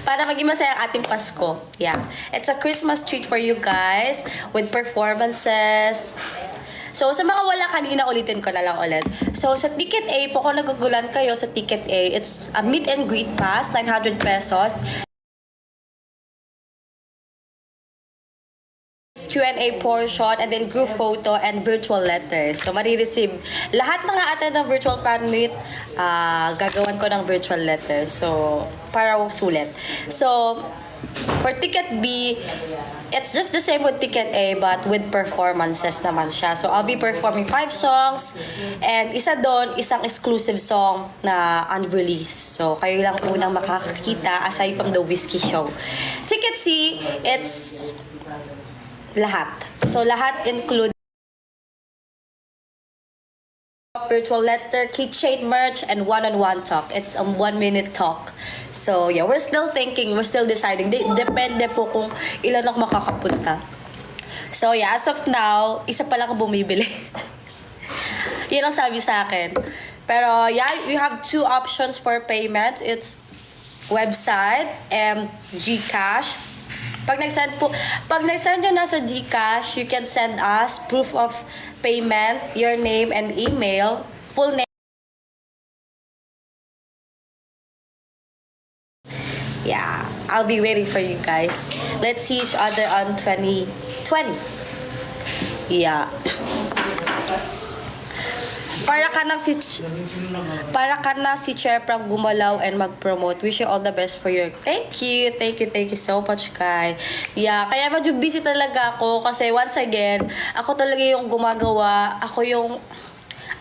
Para maging masaya ang ating Pasko. Yeah. It's a Christmas treat for you guys with performances. So, sa mga wala kanina, ulitin ko na lang ulit. So, sa Ticket A po, kung nagugulan kayo sa Ticket A, it's a meet and greet pass, 900 pesos. Q&A portion, and then group photo and virtual letters. So, marireceive. Lahat na nga atin ng virtual fan meet, gagawan ko ng virtual letters. So, para sulit. So, for Ticket B, it's just the same with Ticket A but with performances naman siya. So, I'll be performing 5 songs and isa doon, isang exclusive song na unreleased. So, kayo lang unang makakakita aside from the Whiskey Show. Ticket C, it's lahat. So, lahat include virtual letter, keychain merch, and one-on-one talk. It's a 1-minute talk. So, yeah, we're still thinking, we're still deciding. Depende po kung ilan ang makakapunta. So, yeah, as of now, isa pa lang ang bumibili. Yan ang sabi sa akin. Pero, yeah, you have 2 options for payment. It's website and GCash. Pag nag-send nyo na sa GCash, you can send us proof of payment, your name and email, full name. Yeah, I'll be waiting for you guys. Let's see each other on 2020. Yeah. Para ka na si Cheprang gumalaw and mag-promote. Wish you all the best for your... Thank you so much, Kai. Yeah, kaya medyo busy talaga ako kasi once again, ako talaga yung gumagawa.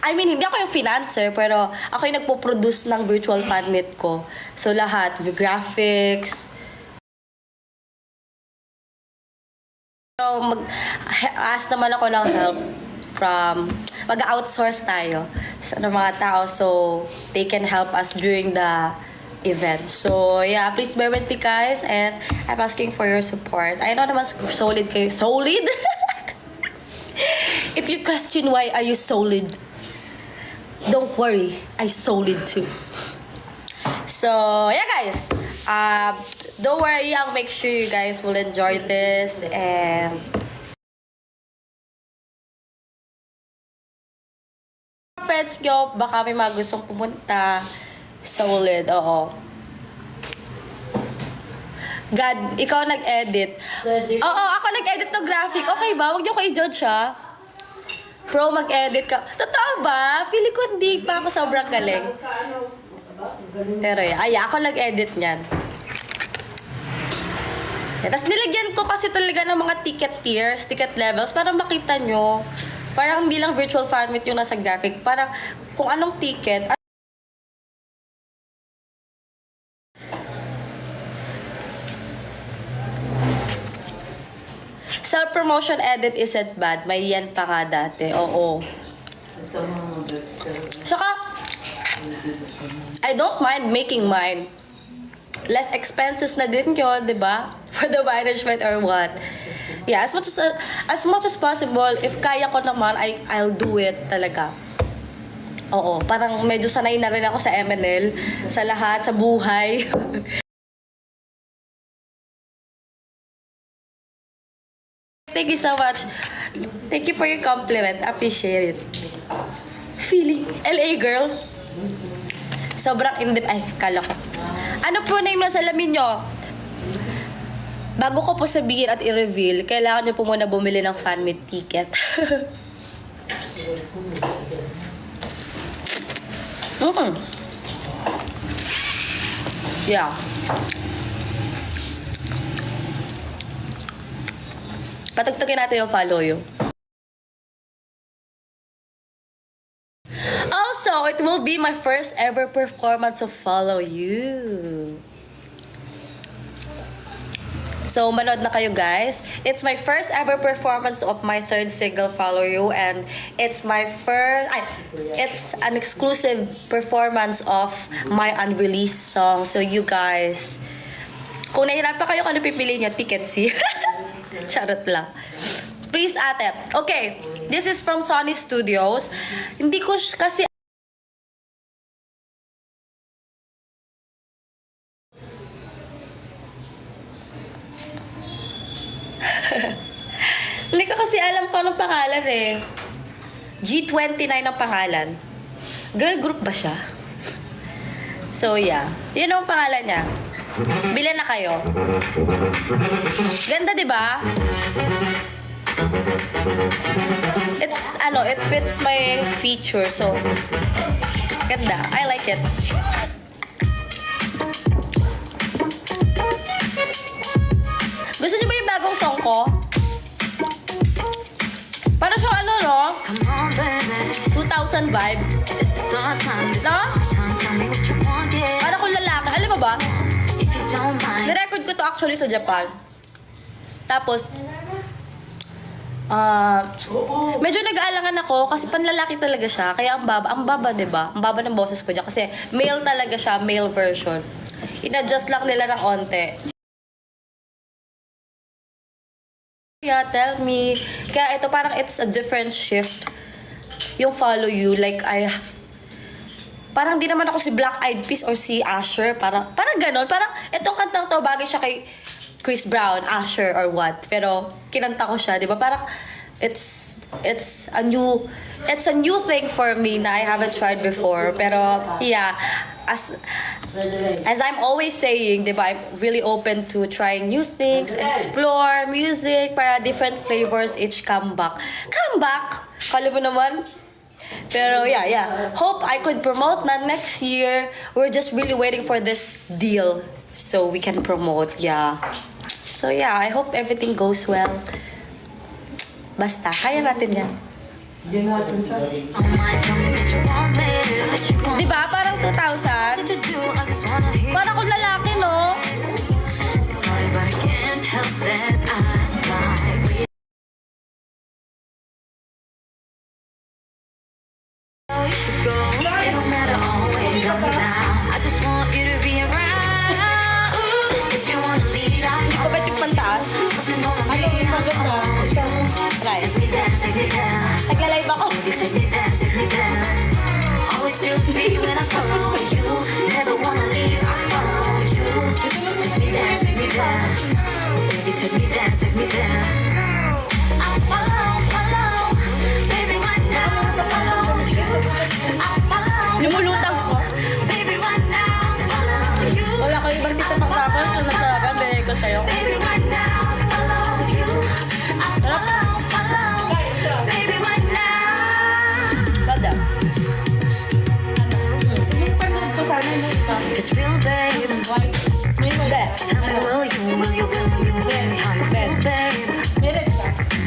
Hindi ako yung financer, pero ako yung nagpo-produce ng virtual fan meet ko. So, lahat. The graphics. Pero ask naman ako ng help from... Mag-outsource tayo sa mga tao so they can help us during the event. So, yeah, please bear with me, guys, and I'm asking for your support. I know naman solid kayo. Solid? If you question why are you solid, don't worry, I solid too. So, yeah, guys. Don't worry, I'll make sure you guys will enjoy this and friends nyo, baka may mga gustong pumunta. Solid, oo. God, ikaw nag-edit. Oo, ako nag-edit ng graphic. Okay ba? Huwag nyo ko i-judge, ha? Pro, mag-edit ka. Totoo ba? Feeling ko hindi pa ako sobrang galing. Pero ako nag-edit niyan. Tapos nilagyan ko kasi talaga ng mga ticket tiers, ticket levels, para makita nyo. Parang hindi lang virtual fan meet yung nasa graphic. Parang kung anong ticket. Self-promotion edit isn't bad. May yan pa ka dati. Oo. Saka, I don't mind making mine. Less expenses na din yun, di ba? For the management or what. Yeah, as much as possible, if kaya ko naman, I'll do it talaga. Oo, parang medyo sanay na rin ako sa MNL, sa lahat, sa buhay. Thank you so much. Thank you for your compliment. Appreciate it. Feeling, LA girl. Sobrang kala ko. Ano po name na salamin nyo? Bago ko po sabihin at i-reveal, kailangan nyo po muna bumili ng fan meet ticket. Yeah. Patugtugin natin yung follow you. Also, it will be my first ever performance of Follow You. So, manood na kayo, guys. It's my first ever performance of my 3rd single, Follow You, and it's an exclusive performance of my unreleased song. So, you guys, kung nahihirapan pa kayo kung ano pipili nyo, Ticket C. Charot lang. Please, ate. Okay, this is from Sony Studios. Hindi ko kasi Hindi ko kasi alam ko anong pangalan eh. G29 ang pangalan. Girl group ba siya? So yeah. Yun ang pangalan niya. Bilan na kayo. Ganda, di ba? It fits my feature. So, ganda. I like it. Gusto niyo ba yung bagong song ko? Para siyang ano, no? 2000 vibes. No? Para kung lalaki. Alam mo ba? Nirecord ko to actually sa Japan. Tapos, medyo nag-aalangan ako kasi panlalaki talaga siya. Kaya ang baba, diba? Ang baba ng boses ko niya. Kasi male talaga siya, male version. In-adjust lang nila ng onte. Yeah, tell me. Kaya ito parang it's a different shift. Yung follow you, like parang di naman ako si Black Eyed Peas or si Asher. Parang ganon. Parang itong kantang to, bagay siya kay Chris Brown, Asher, or what. Pero kinanta ko siya, di ba? Parang it's a new thing for me na I haven't tried before. Pero yeah, as I'm always saying, di ba, I'm really open to trying new things, explore music, para different flavors each come back. Come back! Kala mo naman? Pero yeah. Hope I could promote na next year. We're just really waiting for this deal so we can promote, yeah. So yeah, I hope everything goes well. Basta, kaya natin yan. Diba? Parang 2000. Parang kung lalaki, no? Sorry, but I can't help that I like. It don't matter always up and down. I just want you to be around. If you wanna lead, hindi ko ba't yung pantaas? Ano yung maganda? Try. Nagla-live ako. Always feel free when I follow you. Never wanna leave, I follow you. Take me down, take me down. Baby, take me down, take me down. I follow. Baby, right now, I follow you. Lumulutang ko. Baby, right now, follow you. Wala ko ibang tita magkakon. Kung nagkakon, bigay ko sa'yo. Baby, right now, follow you. I follow. Baby, right now. Bada. It's real, babe. Tell me, will you how you feel, babe?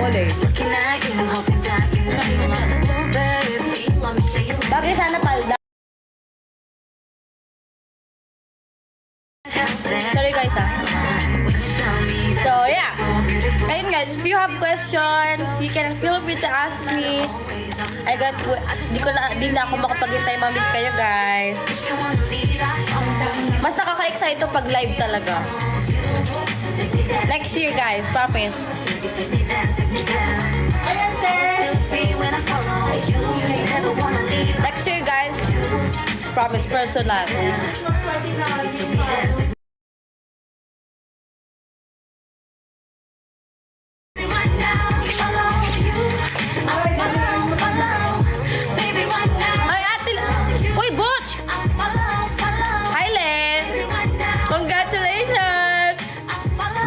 Looking at you, hoping that you see my still, babe. See you, let me see you. Bagay sana palda. Sorry guys So yeah. Ayun guys, if you have questions, you can feel free to ask me. Di na ako makapag-intay mamit kayo guys. Mas nakaka-excite to pag live talaga. Next year guys, promise. Next year guys, promise, personal. Ay, ate! Uy, Butch! Hi, Len! Congratulations!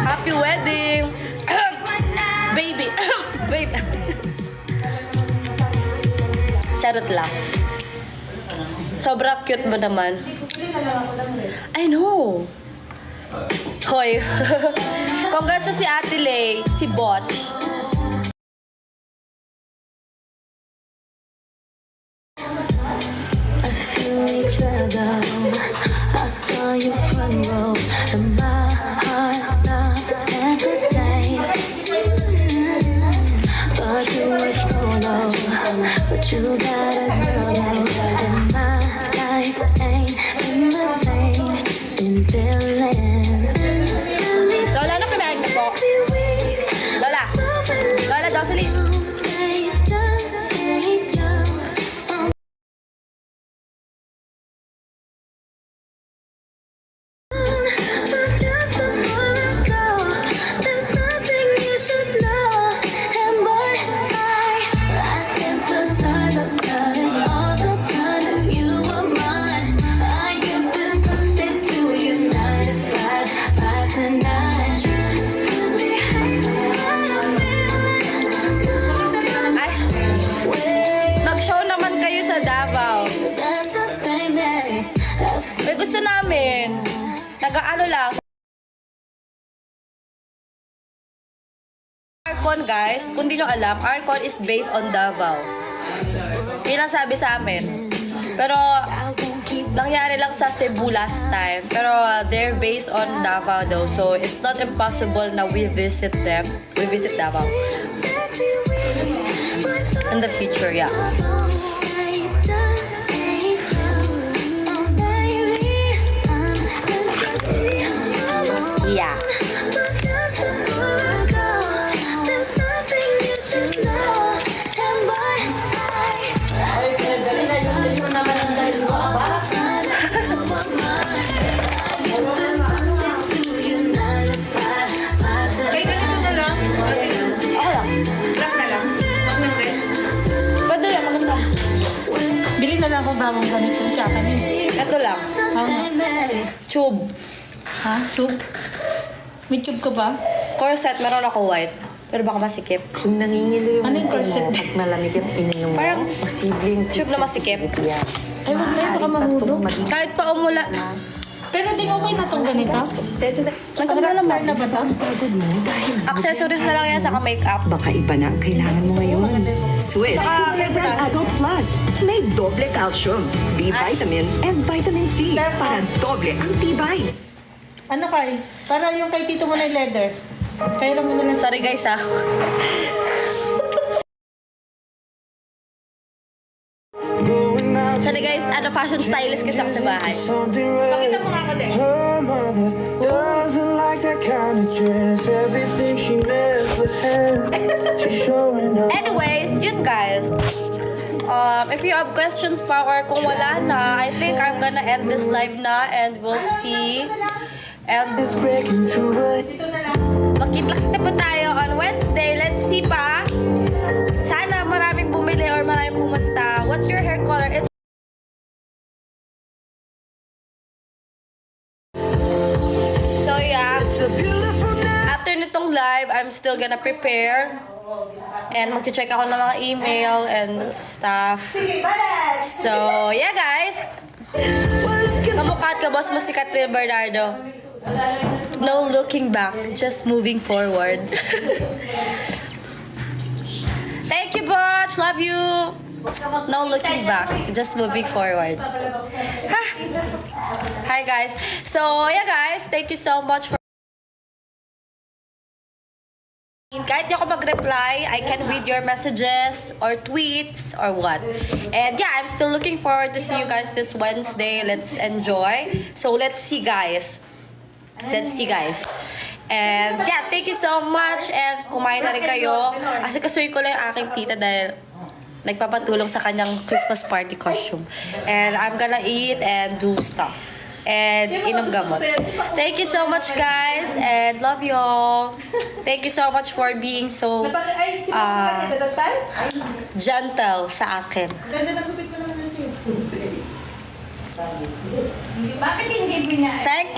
Happy wedding! Baby! Baby! Charot lang. Sobrang cute mo naman. I know! Hoy! Congrats si Ate Lay, si Butch. A few weeks ago, I saw you front row, and my heart stopped at the sight. Thought you were solo, but you got a girl now, and my life ain't been the same. Been feeling. Lola, ano kinain mo po? Lola! Lola, Jocelyn! Just before I go, there's something you should know. And gusto namin. Nag-ano lang. Arcon, guys, kung di nyo alam, Arcon is based on Davao. Yun ang sabi sa amin. Pero, nangyari lang sa Cebu last time. Pero, they're based on Davao though. So, it's not impossible na we visit them. We visit Davao. In the future, yeah. Yeah. Kaya ganito na lang. Black na lang. Wag nang red. Pwede lang, maganda. Bili na lang ako bagong ganito. Tsaka niya. Ito lang. Tube. Ha? Tube? May tube ka ba? Corset, meron ako white. Pero baka masikip. Kung nangingilo yung Ano yung mukha corset? mo at malamig ang ininom mo, Parang posibleng tube na masikip. yan. Ay, wag na yun. Baka mahulog. Kahit pa umula. Pero di okay na itong ganito. Nagkamala Rockstar naman. na ba ito? Pagod mo dahil Accessories na lang yan, saka makeup. baka iba na ang kailangan mo ngayon. Switch to Saka, Playbrand Adult Plus. May doble calcium, B vitamins, and vitamin C para doble ang tibay. Ano kay? Para yung kay tito mo na yung leather. Kaya lang mo na lang. Sorry guys ha. Sorry guys, ano, fashion stylist kasi ako sa bahay. Pakita mo nga ako din. Her mother doesn't like that kind of dress. Everything she never had. She's showing up. Anyways, yun guys. If you have questions pa or kung wala na, I think I'm gonna end this live na and we'll see. And It's breaking through it. magkita-kita pa tayo on Wednesday. Let's see pa. Sana maraming bumili or maraming pumunta. What's your hair color? It's so yeah. It's a beautiful night. After nitong live, I'm still gonna prepare. And mag-check ako ng mga email and stuff. So, yeah guys. Kamukha at kabos mo si Catherine Bernardo. No looking back, just moving forward. Thank you, Butch. Love you. No looking back, just moving forward. Ha! Hi guys. So, yeah guys, thank you so much for kahit di ako mag-reply, I can read your messages or tweets or what. And yeah, I'm still looking forward to see you guys this Wednesday. Let's enjoy. So let's see guys. Let's see guys. And yeah, thank you so much. And kumain na rin kayo. Kasi kasuy ko lang yung aking tita dahil nagpapatulong sa kanyang Christmas party costume. And I'm gonna eat and do stuff. And inom gamot. Thank you so much guys and love you all. Thank you so much for being so gentle sa akin. Ganda na gupit mo naman ng tube. Thank